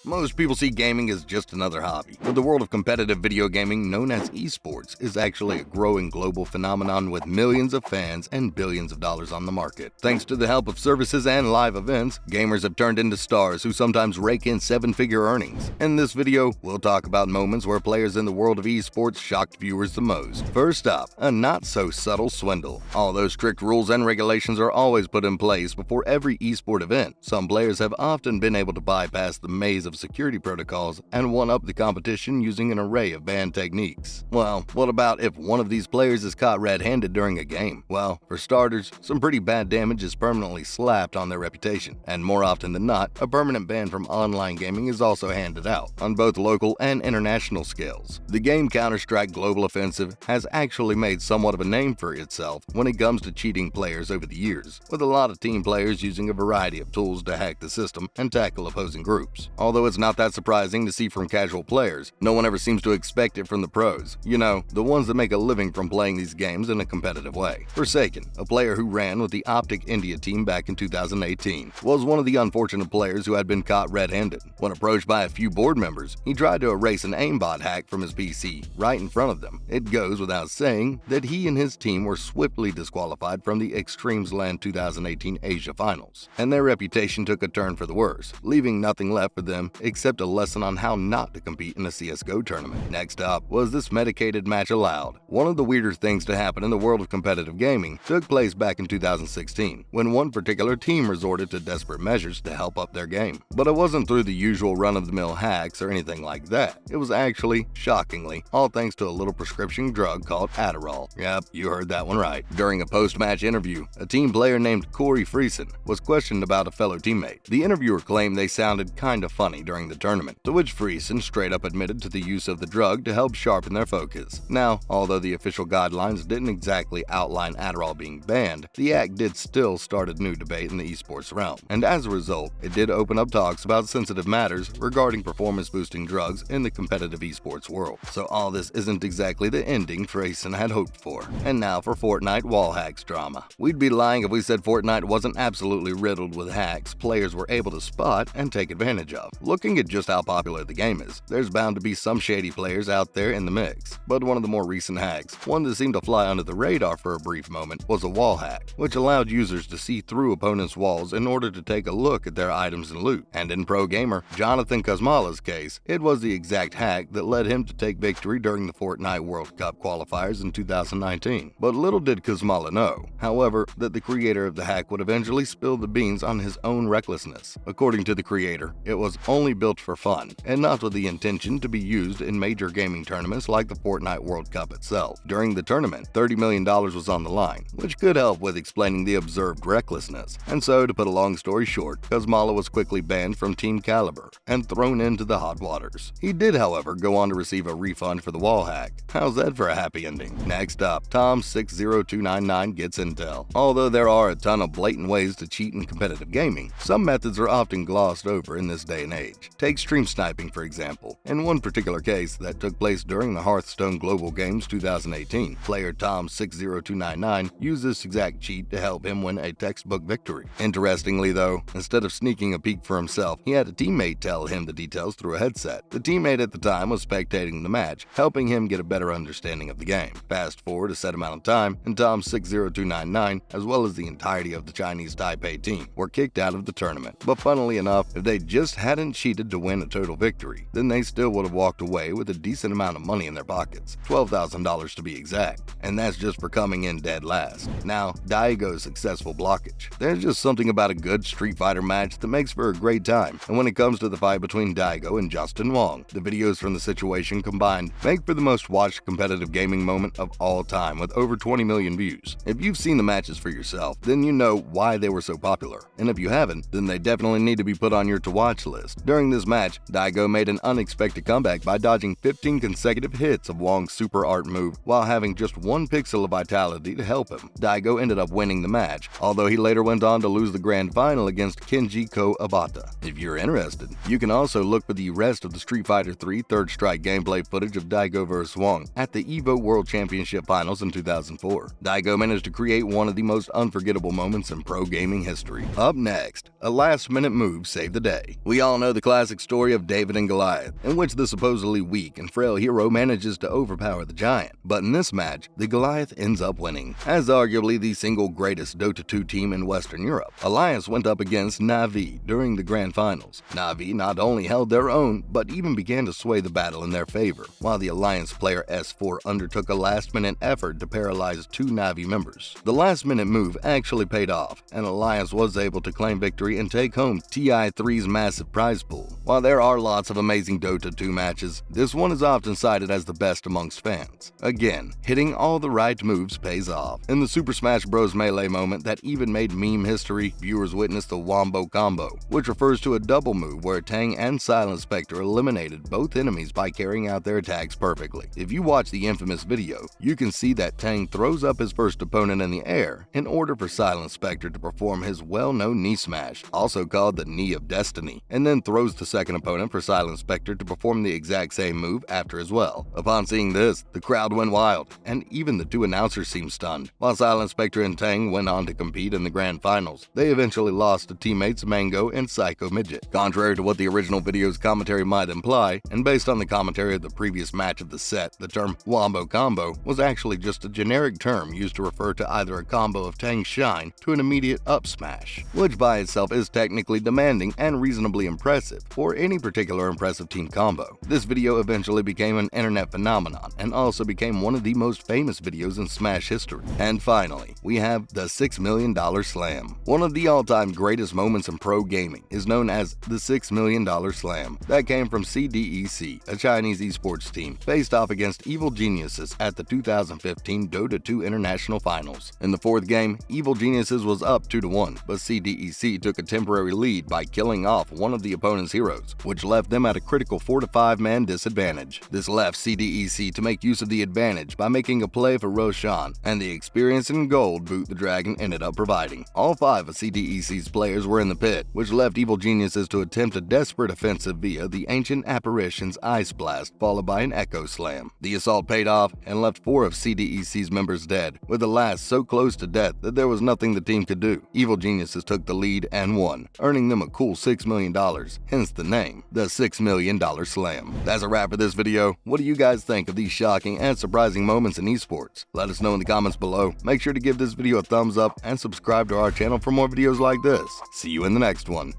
Most people see gaming as just another hobby, but the world of competitive video gaming known as esports is actually a growing global phenomenon with millions of fans and billions of dollars on the market. Thanks to the help of services and live events, gamers have turned into stars who sometimes rake in seven-figure earnings. In this video, we'll talk about moments where players in the world of esports shocked viewers the most. First up, a not-so-subtle swindle. Although strict rules and regulations are always put in place before every esport event, some players have often been able to bypass the maze of security protocols and one-up the competition using an array of banned techniques. Well, what about if one of these players is caught red-handed during a game? Well, for starters, some pretty bad damage is permanently slapped on their reputation, and more often than not, a permanent ban from online gaming is also handed out, on both local and international scales. The game Counter-Strike Global Offensive has actually made somewhat of a name for itself when it comes to cheating players over the years, with a lot of team players using a variety of tools to hack the system and tackle opposing groups. Although it's not that surprising to see from casual players, no one ever seems to expect it from the pros. You know, the ones that make a living from playing these games in a competitive way. Forsaken, a player who ran with the Optic India team back in 2018, was one of the unfortunate players who had been caught red-handed. When approached by a few board members, he tried to erase an aimbot hack from his PC right in front of them. It goes without saying that he and his team were swiftly disqualified from the Extremesland 2018 Asia Finals, and their reputation took a turn for the worse, leaving nothing left for them except a lesson on how not to compete in a CSGO tournament. Next up, was this medicated match allowed? One of the weirder things to happen in the world of competitive gaming took place back in 2016, when one particular team resorted to desperate measures to help up their game. But it wasn't through the usual run-of-the-mill hacks or anything like that. It was actually, shockingly, all thanks to a little prescription drug called Adderall. Yep, you heard that one right. During a post-match interview, a team player named Corey Friesen was questioned about a fellow teammate. The interviewer claimed they sounded kinda funny during the tournament, to which Friesen straight up admitted to the use of the drug to help sharpen their focus. Now, although the official guidelines didn't exactly outline Adderall being banned, the act did still start a new debate in the esports realm, and as a result, it did open up talks about sensitive matters regarding performance-boosting drugs in the competitive esports world. So all this isn't exactly the ending Friesen had hoped for. And now for Fortnite wall hacks drama. We'd be lying if we said Fortnite wasn't absolutely riddled with hacks players were able to spot and take advantage of. Looking at just how popular the game is, there's bound to be some shady players out there in the mix. But one of the more recent hacks, one that seemed to fly under the radar for a brief moment, was a wall hack, which allowed users to see through opponents' walls in order to take a look at their items and loot. And in pro gamer Jonathan Kazmala's case, it was the exact hack that led him to take victory during the Fortnite World Cup qualifiers in 2019. But little did Kazmala know, however, that the creator of the hack would eventually spill the beans on his own recklessness. According to the creator, it was only built for fun, and not with the intention to be used in major gaming tournaments like the Fortnite World Cup itself. During the tournament, $30 million was on the line, which could help with explaining the observed recklessness. And so, to put a long story short, Kazmala was quickly banned from Team Caliber and thrown into the hot waters. He did, however, go on to receive a refund for the wall hack. How's that for a happy ending? Next up, Tom60299 gets intel. Although there are a ton of blatant ways to cheat in competitive gaming, some methods are often glossed over in this day and age. Take stream sniping, for example. In one particular case that took place during the Hearthstone Global Games 2018, player Tom60299 used this exact cheat to help him win a textbook victory. Interestingly though, instead of sneaking a peek for himself, he had a teammate tell him the details through a headset. The teammate at the time was spectating the match, helping him get a better understanding of the game. Fast forward a set amount of time, and Tom60299, as well as the entirety of the Chinese Taipei team, were kicked out of the tournament. But funnily enough, if they just hadn't cheated to win a total victory, then they still would have walked away with a decent amount of money in their pockets, $12,000 to be exact, and that's just for coming in dead last. Now, Daigo's successful blockage. There's just something about a good Street Fighter match that makes for a great time, and when it comes to the fight between Daigo and Justin Wong, the videos from the situation combined make for the most watched competitive gaming moment of all time with over 20 million views. If you've seen the matches for yourself, then you know why they were so popular, and if you haven't, then they definitely need to be put on your to-watch list. During this match, Daigo made an unexpected comeback by dodging 15 consecutive hits of Wong's super art move while having just one pixel of vitality to help him. Daigo ended up winning the match, although he later went on to lose the grand final against Kenji Ko Abata. If you're interested, you You can also look for the rest of the Street Fighter III Third Strike gameplay footage of Daigo vs. Wong at the EVO World Championship Finals in 2004. Daigo managed to create one of the most unforgettable moments in pro gaming history. Up next, a last-minute move saved the day. We all know the classic story of David and Goliath, in which the supposedly weak and frail hero manages to overpower the giant. But in this match, the Goliath ends up winning. As arguably the single greatest Dota 2 team in Western Europe, Alliance went up against Na'Vi during the Grand Finals. Na'Vi not only held their own, but even began to sway the battle in their favor, while the Alliance player S4 undertook a last-minute effort to paralyze two Na'Vi members. The last-minute move actually paid off, and Alliance was able to claim victory and take home TI3's massive prize pool. While there are lots of amazing Dota 2 matches, this one is often cited as the best amongst fans. Again, hitting all the right moves pays off. In the Super Smash Bros. Melee moment that even made meme history, viewers witnessed the Wombo Combo, which refers to a double move where Tang and Silent Spectre eliminated both enemies by carrying out their attacks perfectly. If you watch the infamous video, you can see that Tang throws up his first opponent in the air in order for Silent Spectre to perform his well-known knee smash, also called the Knee of Destiny, and then throws the second opponent for Silent Spectre to perform the exact same move after as well. Upon seeing this, the crowd went wild, and even the two announcers seemed stunned. While Silent Spectre and Tang went on to compete in the Grand Finals, they eventually lost to teammates Mango and Psycho Midget. Contrary to what the original video's commentary might imply, and based on the commentary of the previous match of the set, the term Wombo Combo was actually just a generic term used to refer to either a combo of Tang's Shine to an immediate up smash, which by itself is technically demanding and reasonably impressive for any particular impressive team combo. This video eventually became an internet phenomenon and also became one of the most famous videos in Smash history. And finally, we have the $6 Million Slam. One of the all-time greatest moments in pro gaming is known as the $6 Million Slam. That came from CDEC, a Chinese esports team, faced off against Evil Geniuses at the 2015 Dota 2 International Finals. In the fourth game, Evil Geniuses was up 2-1, but CDEC took a temporary lead by killing off one of the opponent's heroes, which left them at a critical 4-5 man disadvantage. This left CDEC to make use of the advantage by making a play for Roshan, and the experience and gold Boot the Dragon ended up providing. All 5 of CDEC's players were in the pit, which left Evil Geniuses to attempt a desperate offensive via the Ancient Apparition's Ice Blast, followed by an Echo Slam. The assault paid off and left 4 of CDEC's members dead, with the last so close to death that there was nothing the team could do. Evil Geniuses took the lead and won, earning them a cool $6 million, hence the name, the $6 Million Slam. That's a wrap for this video. What do you guys think of these shocking and surprising moments in esports? Let us know in the comments below. Make sure to give this video a thumbs up and subscribe to our channel for more videos like this. See you in the next one.